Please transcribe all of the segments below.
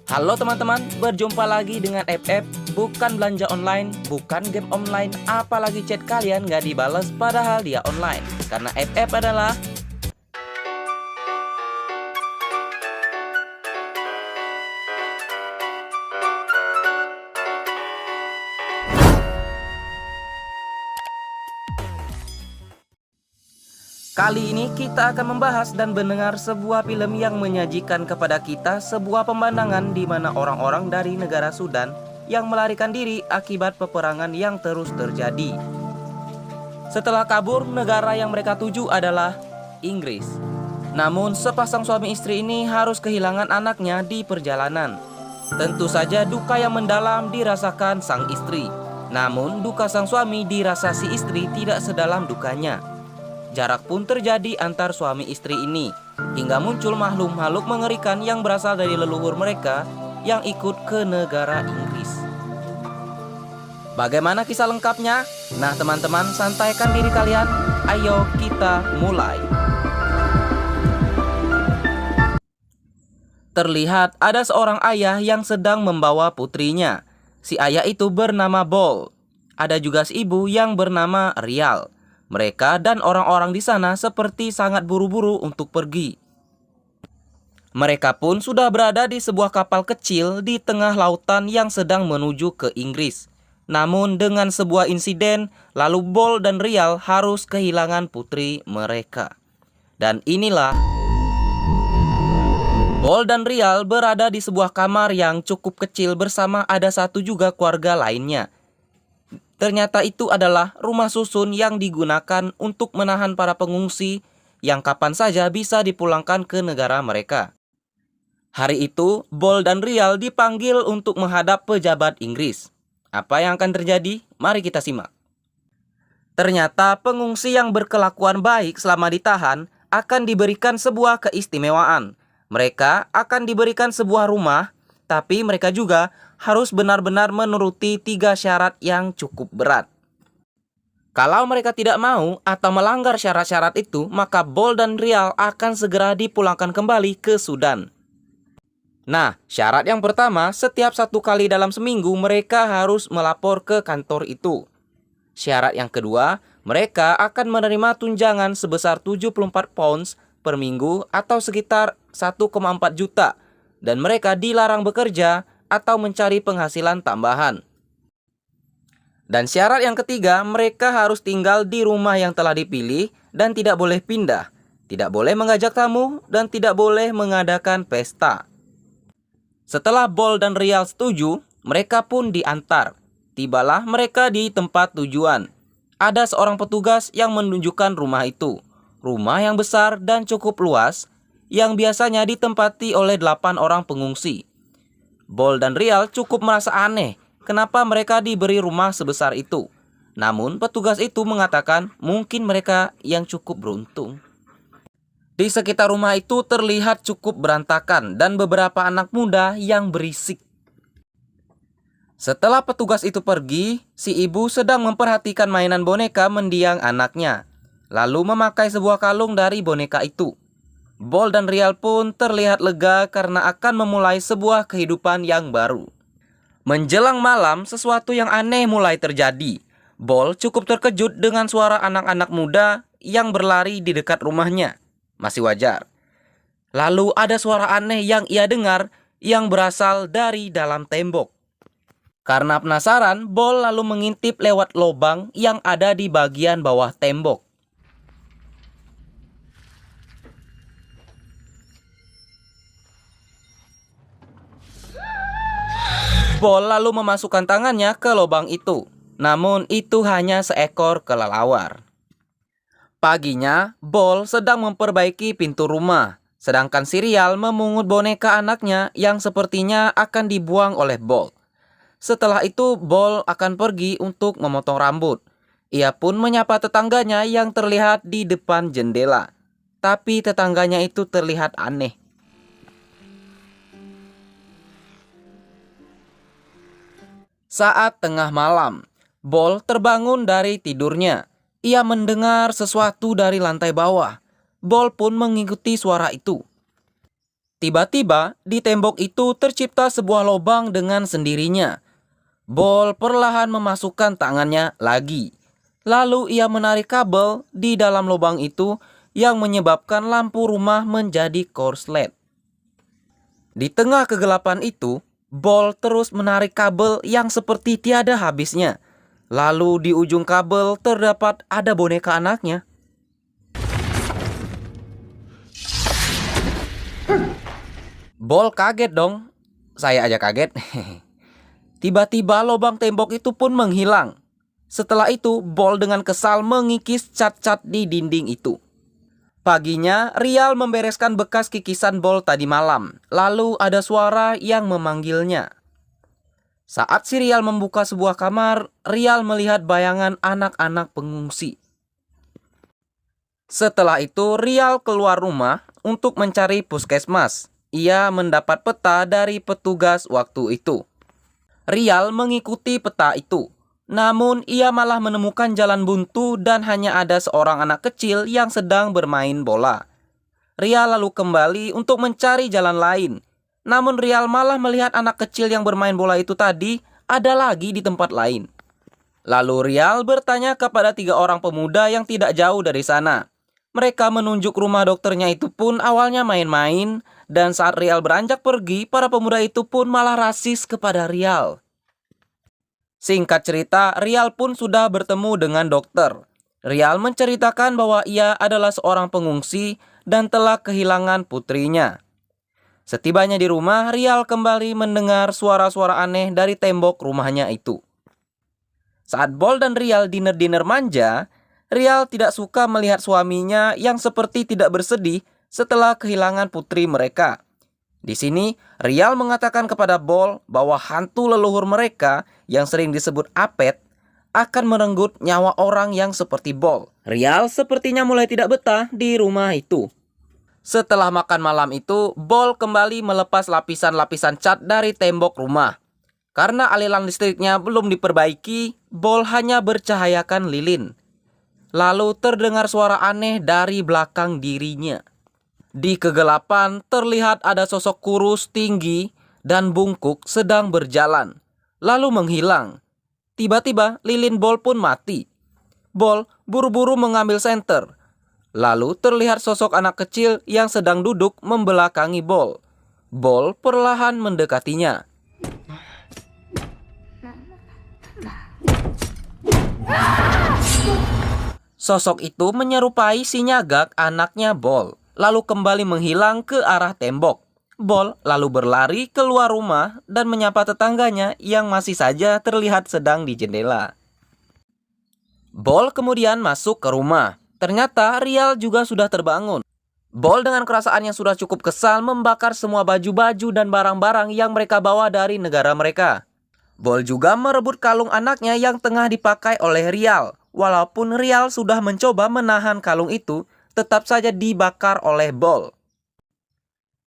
Halo teman-teman, berjumpa lagi dengan FF. Bukan belanja online, bukan game online, apalagi chat kalian nggak dibales padahal dia online. Karena FF adalah kali ini kita akan membahas dan mendengar sebuah film yang menyajikan kepada kita sebuah pemandangan di mana orang-orang dari negara Sudan yang melarikan diri akibat peperangan yang terus terjadi. Setelah kabur, negara yang mereka tuju adalah Inggris. Namun sepasang suami istri ini harus kehilangan anaknya di perjalanan. Tentu saja duka yang mendalam dirasakan sang istri. Namun duka sang suami dirasa si istri tidak sedalam dukanya. Jarak pun terjadi antar suami istri ini, hingga muncul makhluk-makhluk mengerikan yang berasal dari leluhur mereka yang ikut ke negara Inggris. Bagaimana kisah lengkapnya? Nah teman-teman, santaikan diri kalian. Ayo kita mulai. Terlihat ada seorang ayah yang sedang membawa putrinya. Si ayah itu bernama Bol. Ada juga si ibu yang bernama Rial. Mereka dan orang-orang di sana seperti sangat buru-buru untuk pergi. Mereka pun sudah berada di sebuah kapal kecil di tengah lautan yang sedang menuju ke Inggris. Namun dengan sebuah insiden, lalu Bol dan Rial harus kehilangan putri mereka. Dan inilah Bol dan Rial berada di sebuah kamar yang cukup kecil bersama ada satu juga keluarga lainnya. Ternyata itu adalah rumah susun yang digunakan untuk menahan para pengungsi yang kapan saja bisa dipulangkan ke negara mereka. Hari itu, Bol dan Rial dipanggil untuk menghadap pejabat Inggris. Apa yang akan terjadi? Mari kita simak. Ternyata pengungsi yang berkelakuan baik selama ditahan akan diberikan sebuah keistimewaan. Mereka akan diberikan sebuah rumah, tapi mereka juga harus benar-benar menuruti 3 syarat yang cukup berat. Kalau mereka tidak mau atau melanggar syarat-syarat itu, maka Bol dan Rial akan segera dipulangkan kembali ke Sudan. Nah, syarat yang pertama, setiap 1 kali dalam seminggu mereka harus melapor ke kantor itu. Syarat yang kedua, mereka akan menerima tunjangan sebesar 74 pounds per minggu atau sekitar 1,4 juta. Dan mereka dilarang bekerja atau mencari penghasilan tambahan. Dan syarat yang ketiga, mereka harus tinggal di rumah yang telah dipilih dan tidak boleh pindah, tidak boleh mengajak tamu, dan tidak boleh mengadakan pesta. Setelah Bol dan Rial setuju, mereka pun diantar. Tibalah mereka di tempat tujuan. Ada seorang petugas yang menunjukkan rumah itu. Rumah yang besar dan cukup luas, yang biasanya ditempati oleh 8 orang pengungsi. Bol dan Rial cukup merasa aneh kenapa mereka diberi rumah sebesar itu. Namun petugas itu mengatakan mungkin mereka yang cukup beruntung. Di sekitar rumah itu terlihat cukup berantakan dan beberapa anak muda yang berisik. Setelah petugas itu pergi, si ibu sedang memperhatikan mainan boneka mendiang anaknya, lalu memakai sebuah kalung dari boneka itu. Bol dan Rial pun terlihat lega karena akan memulai sebuah kehidupan yang baru. Menjelang malam, sesuatu yang aneh mulai terjadi. Bol cukup terkejut dengan suara anak-anak muda yang berlari di dekat rumahnya. Masih wajar. Lalu ada suara aneh yang ia dengar yang berasal dari dalam tembok. Karena penasaran, Bol lalu mengintip lewat lubang yang ada di bagian bawah tembok. Bol lalu memasukkan tangannya ke lubang itu. Namun itu hanya seekor kelelawar. Paginya, Bol sedang memperbaiki pintu rumah. Sedangkan si Rial memungut boneka anaknya yang sepertinya akan dibuang oleh Bol. Setelah itu, Bol akan pergi untuk memotong rambut. Ia pun menyapa tetangganya yang terlihat di depan jendela. Tapi tetangganya itu terlihat aneh. Saat tengah malam, Bol terbangun dari tidurnya. Ia mendengar sesuatu dari lantai bawah. Bol pun mengikuti suara itu. Tiba-tiba di tembok itu tercipta sebuah lubang dengan sendirinya. Bol perlahan memasukkan tangannya lagi. Lalu ia menarik kabel di dalam lubang itu yang menyebabkan lampu rumah menjadi korslet. Di tengah kegelapan itu, Bol terus menarik kabel yang seperti tiada habisnya. Lalu di ujung kabel terdapat ada boneka anaknya. Bol kaget dong. Saya aja kaget. Tiba-tiba lubang tembok itu pun menghilang. Setelah itu, Bol dengan kesal mengikis cat-cat di dinding itu. Paginya, Rial membereskan bekas kikisan Bol tadi malam. Lalu ada suara yang memanggilnya. Saat si Rial membuka sebuah kamar, Rial melihat bayangan anak-anak pengungsi. Setelah itu, Rial keluar rumah untuk mencari puskesmas. Ia mendapat peta dari petugas waktu itu. Rial mengikuti peta itu. Namun ia malah menemukan jalan buntu dan hanya ada seorang anak kecil yang sedang bermain bola. Rial lalu kembali untuk mencari jalan lain. Namun Rial malah melihat anak kecil yang bermain bola itu tadi ada lagi di tempat lain. Lalu Rial bertanya kepada 3 orang pemuda yang tidak jauh dari sana. Mereka menunjuk rumah dokternya itu pun awalnya main-main. Dan saat Rial beranjak pergi, para pemuda itu pun malah rasis kepada Rial. Singkat cerita, Rial pun sudah bertemu dengan dokter. Rial menceritakan bahwa ia adalah seorang pengungsi dan telah kehilangan putrinya. Setibanya di rumah, Rial kembali mendengar suara-suara aneh dari tembok rumahnya itu. Saat Bol dan Rial dinner-dinner manja, Rial tidak suka melihat suaminya yang seperti tidak bersedih setelah kehilangan putri mereka. Di sini, Rial mengatakan kepada Bol bahwa hantu leluhur mereka yang sering disebut Apet akan merenggut nyawa orang yang seperti Bol. Rial sepertinya mulai tidak betah di rumah itu. Setelah makan malam itu, Bol kembali melepas lapisan-lapisan cat dari tembok rumah. Karena aliran listriknya belum diperbaiki, Bol hanya bercahayakan lilin. Lalu terdengar suara aneh dari belakang dirinya. Di kegelapan terlihat ada sosok kurus tinggi dan bungkuk sedang berjalan, lalu menghilang. Tiba-tiba lilin Bol pun mati. Bol buru-buru mengambil senter. Lalu terlihat sosok anak kecil yang sedang duduk membelakangi Bol. Bol perlahan mendekatinya. Sosok itu menyerupai si Nyagak, anaknya Bol. Lalu kembali menghilang ke arah tembok. Bol lalu berlari keluar rumah dan menyapa tetangganya yang masih saja terlihat sedang di jendela. Bol kemudian masuk ke rumah. Ternyata Rial juga sudah terbangun. Bol dengan perasaan yang sudah cukup kesal membakar semua baju-baju dan barang-barang yang mereka bawa dari negara mereka. Bol juga merebut kalung anaknya yang tengah dipakai oleh Rial. Walaupun Rial sudah mencoba menahan kalung itu, tetap saja dibakar oleh Bol.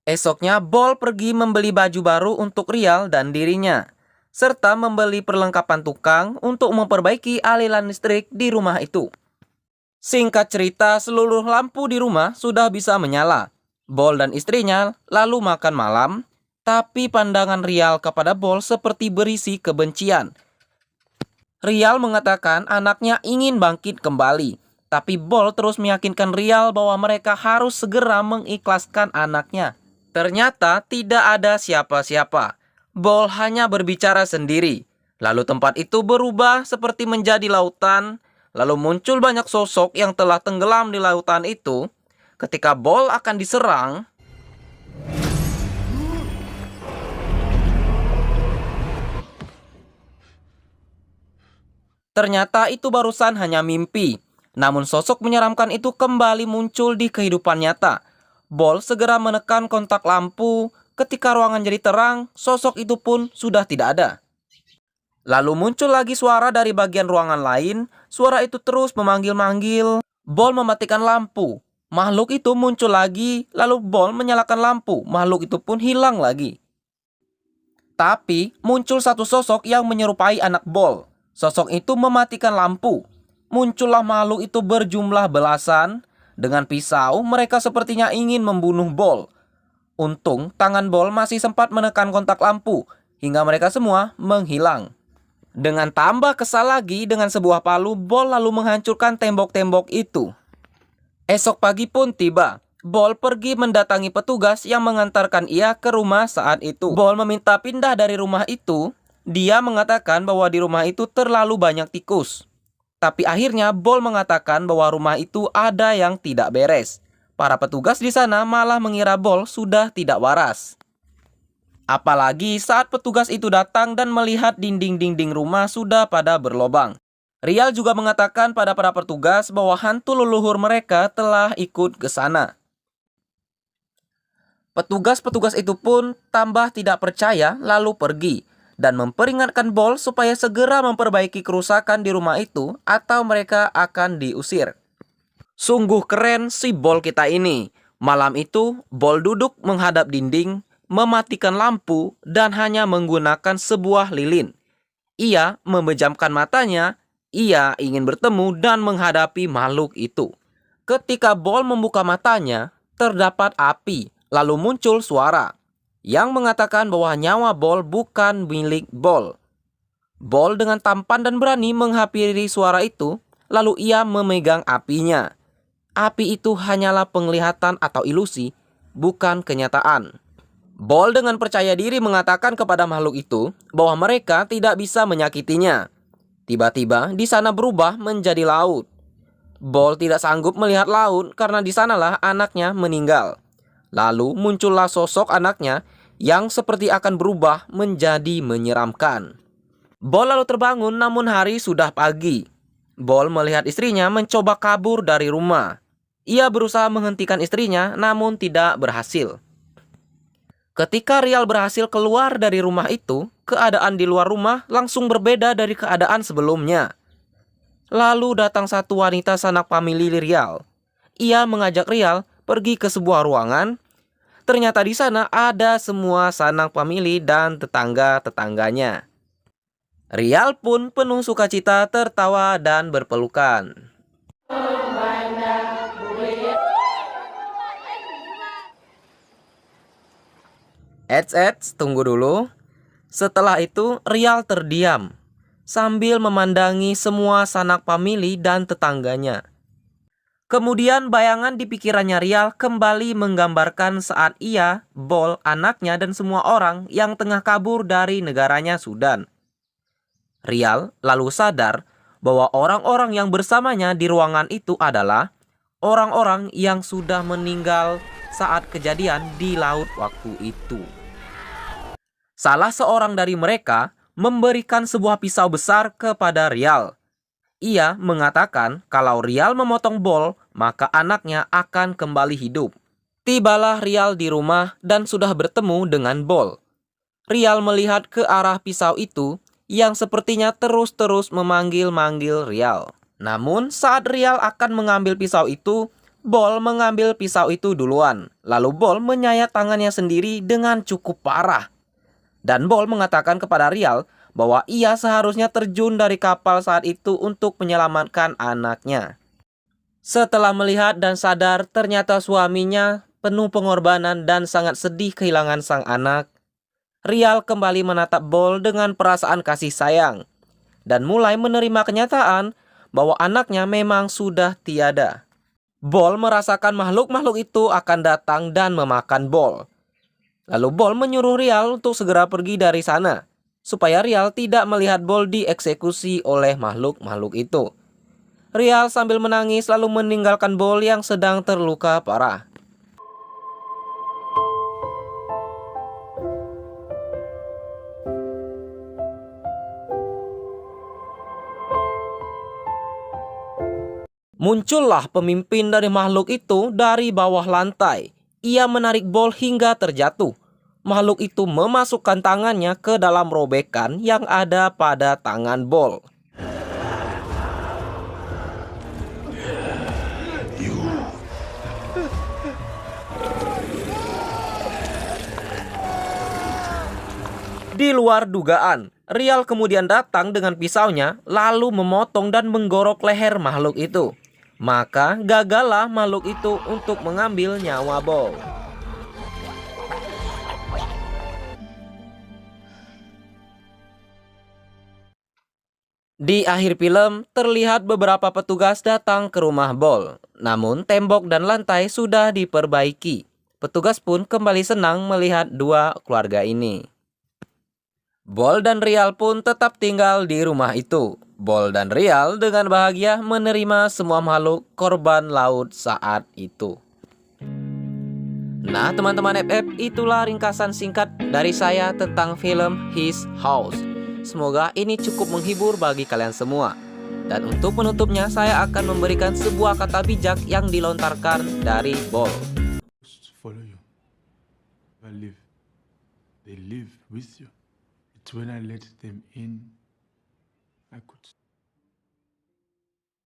Esoknya Bol pergi membeli baju baru untuk Rial dan dirinya, serta membeli perlengkapan tukang untuk memperbaiki aliran listrik di rumah itu. Singkat cerita, seluruh lampu di rumah sudah bisa menyala. Bol dan istrinya lalu makan malam, tapi pandangan Rial kepada Bol seperti berisi kebencian. Rial mengatakan anaknya ingin bangkit kembali. Tapi Bol terus meyakinkan Rial bahwa mereka harus segera mengikhlaskan anaknya. Ternyata tidak ada siapa-siapa. Bol hanya berbicara sendiri. Lalu tempat itu berubah seperti menjadi lautan. Lalu muncul banyak sosok yang telah tenggelam di lautan itu. Ketika Bol akan diserang, ternyata itu barusan hanya mimpi. Namun sosok menyeramkan itu kembali muncul di kehidupan nyata. Bol segera menekan kontak lampu. Ketika ruangan jadi terang, sosok itu pun sudah tidak ada. Lalu muncul lagi suara dari bagian ruangan lain. Suara itu terus memanggil-manggil. Bol mematikan lampu. Makhluk itu muncul lagi. Lalu Bol menyalakan lampu. Makhluk itu pun hilang lagi. Tapi muncul satu sosok yang menyerupai anak Bol. Sosok itu mematikan lampu. Muncullah makhluk itu berjumlah belasan. Dengan pisau, mereka sepertinya ingin membunuh Bol. Untung tangan Bol masih sempat menekan kontak lampu hingga mereka semua menghilang. Dengan tambah kesal lagi dengan sebuah palu, Bol lalu menghancurkan tembok-tembok itu. Esok pagi pun tiba. Bol pergi mendatangi petugas yang mengantarkan ia ke rumah saat itu. Bol meminta pindah dari rumah itu. Dia mengatakan bahwa di rumah itu terlalu banyak tikus. Tapi akhirnya Bol mengatakan bahwa rumah itu ada yang tidak beres. Para petugas di sana malah mengira Bol sudah tidak waras. Apalagi saat petugas itu datang dan melihat dinding-dinding rumah sudah pada berlobang. Rial juga mengatakan pada para petugas bahwa hantu leluhur mereka telah ikut ke sana. Petugas-petugas itu pun tambah tidak percaya lalu pergi dan memperingatkan Bol supaya segera memperbaiki kerusakan di rumah itu atau mereka akan diusir. Sungguh keren si Bol kita ini. Malam itu Bol duduk menghadap dinding, mematikan lampu dan hanya menggunakan sebuah lilin. Ia memejamkan matanya, ia ingin bertemu dan menghadapi makhluk itu. Ketika Bol membuka matanya, terdapat api. Lalu muncul suara yang mengatakan bahwa nyawa Bol bukan milik Bol. Bol dengan tampan dan berani menghampiri suara itu, lalu ia memegang apinya. Api itu hanyalah penglihatan atau ilusi, bukan kenyataan. Bol dengan percaya diri mengatakan kepada makhluk itu bahwa mereka tidak bisa menyakitinya. Tiba-tiba di sana berubah menjadi laut. Bol tidak sanggup melihat laut karena di sanalah anaknya meninggal. Lalu muncullah sosok anaknya yang seperti akan berubah menjadi menyeramkan. Bol lalu terbangun namun hari sudah pagi. Bol melihat istrinya mencoba kabur dari rumah. Ia berusaha menghentikan istrinya namun tidak berhasil. Ketika Rial berhasil keluar dari rumah itu, keadaan di luar rumah langsung berbeda dari keadaan sebelumnya. Lalu datang satu wanita sanak famili Rial. Ia mengajak Rial pergi ke sebuah ruangan. Ternyata di sana ada semua sanak famili dan tetangga-tetangganya. Rial pun penuh sukacita tertawa dan berpelukan. Eits, tunggu dulu. Setelah itu Rial terdiam sambil memandangi semua sanak famili dan tetangganya. Kemudian bayangan di pikirannya Rial kembali menggambarkan saat ia, Bol, anaknya dan semua orang yang tengah kabur dari negaranya Sudan. Rial lalu sadar bahwa orang-orang yang bersamanya di ruangan itu adalah orang-orang yang sudah meninggal saat kejadian di laut waktu itu. Salah seorang dari mereka memberikan sebuah pisau besar kepada Rial. Ia mengatakan kalau Rial memotong Bol, maka anaknya akan kembali hidup. Tibalah Rial di rumah dan sudah bertemu dengan Bol. Rial melihat ke arah pisau itu yang sepertinya terus-terus memanggil-manggil Rial. Namun saat Rial akan mengambil pisau itu, Bol mengambil pisau itu duluan. Lalu Bol menyayat tangannya sendiri dengan cukup parah. Dan Bol mengatakan kepada Rial bahwa ia seharusnya terjun dari kapal saat itu untuk menyelamatkan anaknya. Setelah melihat dan sadar ternyata suaminya penuh pengorbanan dan sangat sedih kehilangan sang anak, Rial kembali menatap Bol dengan perasaan kasih sayang dan mulai menerima kenyataan bahwa anaknya memang sudah tiada. Bol merasakan makhluk-makhluk itu akan datang dan memakan Bol. Lalu Bol menyuruh Rial untuk segera pergi dari sana, supaya Rial tidak melihat Bol dieksekusi oleh makhluk-makhluk itu. Rial sambil menangis lalu meninggalkan Bol yang sedang terluka parah. Muncullah pemimpin dari makhluk itu dari bawah lantai. Ia menarik Bol hingga terjatuh. Makhluk itu memasukkan tangannya ke dalam robekan yang ada pada tangan Bol. Di luar dugaan, Rial kemudian datang dengan pisaunya lalu memotong dan menggorok leher makhluk itu. Maka gagallah makhluk itu untuk mengambil nyawa Bol. Di akhir film, terlihat beberapa petugas datang ke rumah Bol. Namun, tembok dan lantai sudah diperbaiki. Petugas pun kembali senang melihat dua keluarga ini. Bol dan Rial pun tetap tinggal di rumah itu. Bol dan Rial dengan bahagia menerima semua makhluk korban laut saat itu. Nah, teman-teman FF, itulah ringkasan singkat dari saya tentang film His House. Semoga ini cukup menghibur bagi kalian semua. Dan untuk penutupnya, saya akan memberikan sebuah kata bijak yang dilontarkan dari Bol. Follow you. Never live. They live with you. It's when I let them in, I could